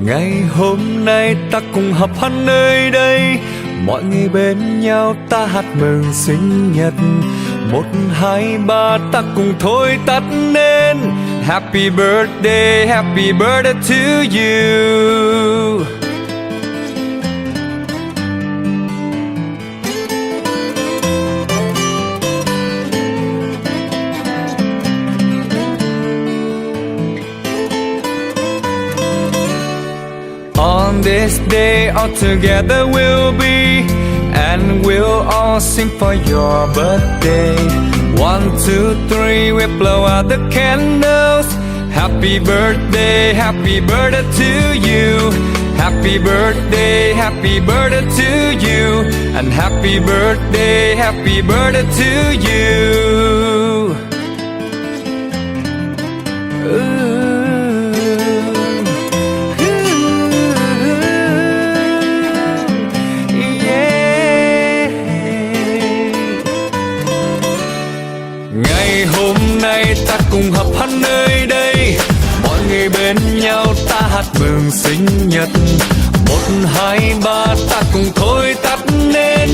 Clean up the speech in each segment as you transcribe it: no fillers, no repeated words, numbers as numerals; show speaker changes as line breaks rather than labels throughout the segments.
Ngày hôm nay ta cùng họp hắn nơi đây, mọi người bên nhau ta hát mừng sinh nhật. 1, 2, 3 ta cùng thôi tắt nên Happy birthday to you. On this day all together we'll be, and we'll all sing for your birthday. 1, 2, 3 we blow out the candles. Happy birthday to you. Happy birthday to you. And happy birthday to you. Ngày hôm nay ta cùng họp hắn nơi đây, mọi người bên nhau ta hát mừng sinh nhật. 1, 2, 3 ta cùng thôi tắt nên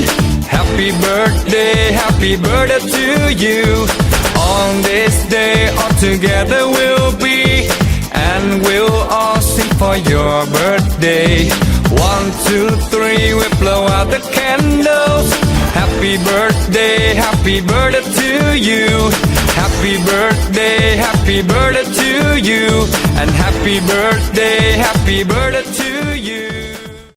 Happy birthday to you. On this day all together we'll be, and we'll all sing for your birthday. 1, 2, 3 we blow out the candles. Happy birthday to you. Happy birthday to you. And happy birthday to